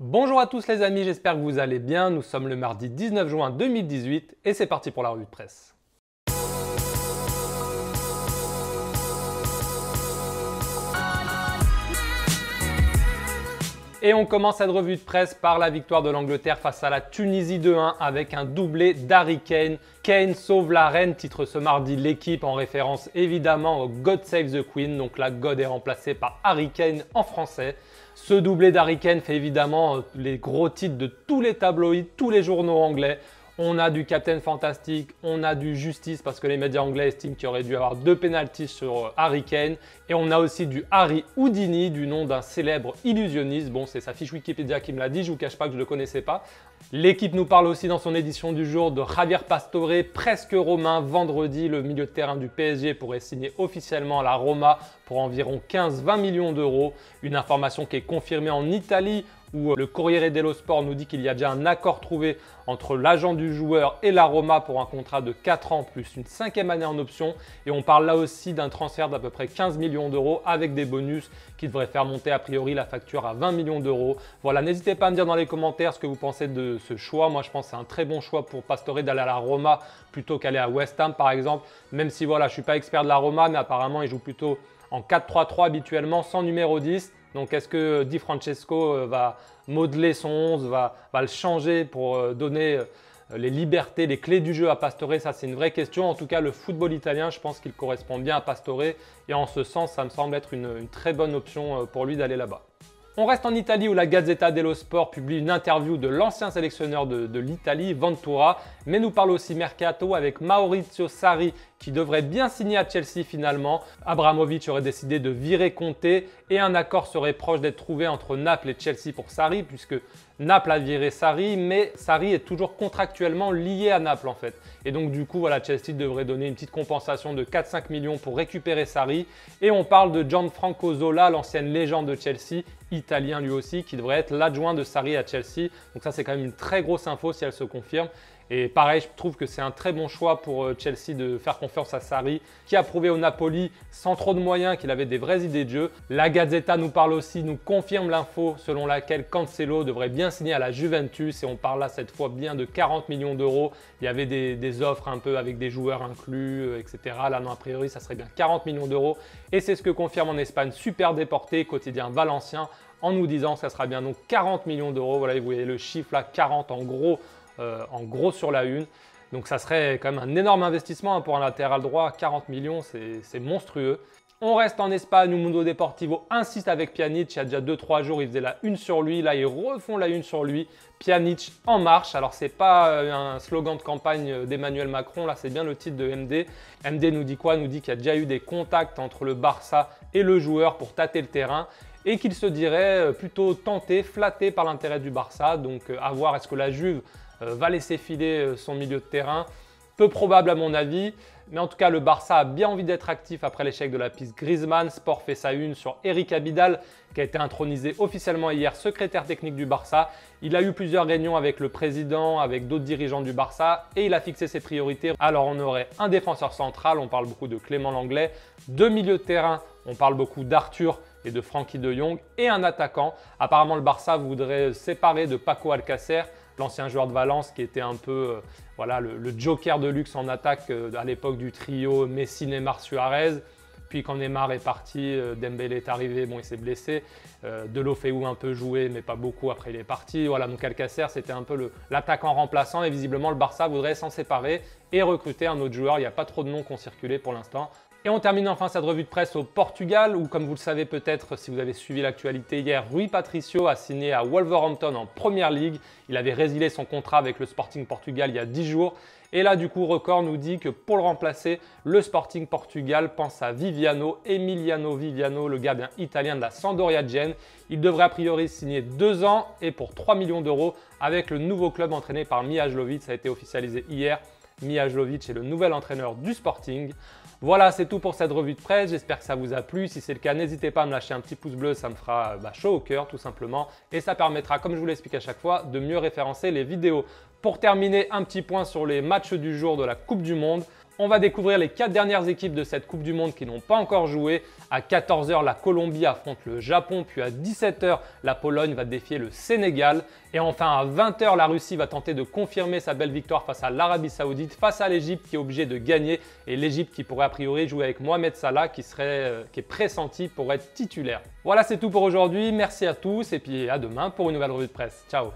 Bonjour à tous les amis, j'espère que vous allez bien. Nous sommes le mardi 19 juin 2018 et c'est parti pour la revue de presse. Et on commence cette revue de presse par la victoire de l'Angleterre face à la Tunisie 2-1 avec un doublé d'Harry Kane. Kane sauve la reine, titre ce mardi l'équipe en référence évidemment au God Save the Queen. Donc la God est remplacée par Harry Kane en français. Ce doublé d'Harry Kane fait évidemment les gros titres de tous les tabloïds, tous les journaux anglais. On a du Captain Fantastic, on a du Justice parce que les médias anglais estiment qu'il aurait dû avoir 2 pénaltys sur Harry Kane. Et on a aussi du Harry Houdini, du nom d'un célèbre illusionniste. Bon, c'est sa fiche Wikipédia qui me l'a dit, je ne vous cache pas que je ne le connaissais pas. L'équipe nous parle aussi dans son édition du jour de Javier Pastore, presque romain. Vendredi, le milieu de terrain du PSG pourrait signer officiellement à la Roma pour environ 15-20 millions d'euros. Une information qui est confirmée en Italie où le Corriere dello Sport nous dit qu'il y a déjà un accord trouvé entre l'agent du joueur et la Roma pour un contrat de 4 ans plus une 5e année en option. Et on parle là aussi d'un transfert d'à peu près 15 millions d'euros avec des bonus qui devraient faire monter a priori la facture à 20 millions d'euros. Voilà, n'hésitez pas à me dire dans les commentaires ce que vous pensez de ce choix. Moi, je pense que c'est un très bon choix pour Pastore d'aller à la Roma plutôt qu'aller à West Ham par exemple. Même si voilà, je ne suis pas expert de la Roma, mais apparemment, il joue plutôt en 4-3-3 habituellement sans numéro 10. Donc, est-ce que Di Francesco va modeler son 11, va le changer pour donner les libertés, les clés du jeu à Pastore? Ça, c'est une vraie question. En tout cas, le football italien, je pense qu'il correspond bien à Pastore. Et en ce sens, ça me semble être une très bonne option pour lui d'aller là-bas. On reste en Italie où la Gazzetta dello Sport publie une interview de l'ancien sélectionneur de l'Italie, Ventura, mais nous parle aussi mercato avec Maurizio Sarri qui devrait bien signer à Chelsea finalement. Abramovich aurait décidé de virer Conte et un accord serait proche d'être trouvé entre Naples et Chelsea pour Sarri puisque Naples a viré Sarri, mais Sarri est toujours contractuellement lié à Naples en fait. Et donc du coup, voilà, Chelsea devrait donner une petite compensation de 4-5 millions pour récupérer Sarri. Et on parle de Gianfranco Zola, l'ancienne légende de Chelsea, italien lui aussi, qui devrait être l'adjoint de Sarri à Chelsea. Donc ça, c'est quand même une très grosse info si elle se confirme. Et pareil, je trouve que c'est un très bon choix pour Chelsea de faire confiance à Sarri, qui a prouvé au Napoli, sans trop de moyens, qu'il avait des vraies idées de jeu. La Gazzetta nous parle aussi, nous confirme l'info selon laquelle Cancelo devrait bien signer à la Juventus. Et on parle là cette fois bien de 40 millions d'euros. Il y avait des offres un peu avec des joueurs inclus, etc. Là, non, a priori, ça serait bien 40 millions d'euros. Et c'est ce que confirme en Espagne Super Déporté, quotidien valencien, en nous disant que ça sera bien donc 40 millions d'euros. Voilà, vous voyez le chiffre là, 40 en gros sur la une. Donc ça serait quand même un énorme investissement pour un latéral droit. 40 millions, c'est monstrueux. On reste en Espagne où Mundo Deportivo insiste avec Pjanic. Il y a déjà 2-3 jours, ils faisaient la une sur lui. Là, ils refont la une sur lui. Pjanic en marche. Alors, ce n'est pas un slogan de campagne d'Emmanuel Macron. Là, c'est bien le titre de MD. MD nous dit quoi? Nous dit qu'il y a déjà eu des contacts entre le Barça et le joueur pour tâter le terrain et qu'il se dirait plutôt tenté, flatté par l'intérêt du Barça. Donc, à voir est-ce que la Juve va laisser filer son milieu de terrain. Peu probable à mon avis, mais en tout cas le Barça a bien envie d'être actif après l'échec de la piste Griezmann. Sport fait sa une sur Eric Abidal qui a été intronisé officiellement hier secrétaire technique du Barça. Il a eu plusieurs réunions avec le président, avec d'autres dirigeants du Barça et il a fixé ses priorités. Alors on aurait un défenseur central, on parle beaucoup de Clément Lenglet, 2 milieux de terrain, on parle beaucoup d'Arthur et de Frenkie de Jong et un attaquant. Apparemment le Barça voudrait séparer de Paco Alcácer, l'ancien joueur de Valence qui était un peu voilà, le joker de luxe en attaque à l'époque du trio Messi, Neymar, Suarez. Puis quand Neymar est parti, Dembélé est arrivé, bon il s'est blessé. Deulofeu un peu joué mais pas beaucoup, après il est parti. Voilà, donc Alcácer c'était un peu l'attaquant remplaçant et visiblement le Barça voudrait s'en séparer et recruter un autre joueur. Il n'y a pas trop de noms qui ont circulé pour l'instant. Et on termine enfin cette revue de presse au Portugal où, comme vous le savez peut-être si vous avez suivi l'actualité hier, Rui Patricio a signé à Wolverhampton en Première Ligue. Il avait résilié son contrat avec le Sporting Portugal il y a 10 jours. Et là, du coup, Record nous dit que pour le remplacer, le Sporting Portugal pense à Viviano, Emiliano Viviano, le gardien italien de la Sampdoria Gênes. Il devrait a priori signer 2 ans et pour 3 millions d'euros avec le nouveau club entraîné par Mijalovic. Ça a été officialisé hier. Mijalovic est le nouvel entraîneur du Sporting. Voilà, c'est tout pour cette revue de presse. J'espère que ça vous a plu. Si c'est le cas, n'hésitez pas à me lâcher un petit pouce bleu. Ça me fera chaud au cœur tout simplement. Et ça permettra, comme je vous l'explique à chaque fois, de mieux référencer les vidéos. Pour terminer, un petit point sur les matchs du jour de la Coupe du Monde. On va découvrir les 4 dernières équipes de cette Coupe du Monde qui n'ont pas encore joué. À 14 h, la Colombie affronte le Japon, puis à 17 h, la Pologne va défier le Sénégal. Et enfin à 20 h, la Russie va tenter de confirmer sa belle victoire face à l'Arabie Saoudite, face à l'Égypte qui est obligée de gagner. Et l'Égypte qui pourrait a priori jouer avec Mohamed Salah qui est pressenti pour être titulaire. Voilà, c'est tout pour aujourd'hui. Merci à tous et puis à demain pour une nouvelle revue de presse. Ciao!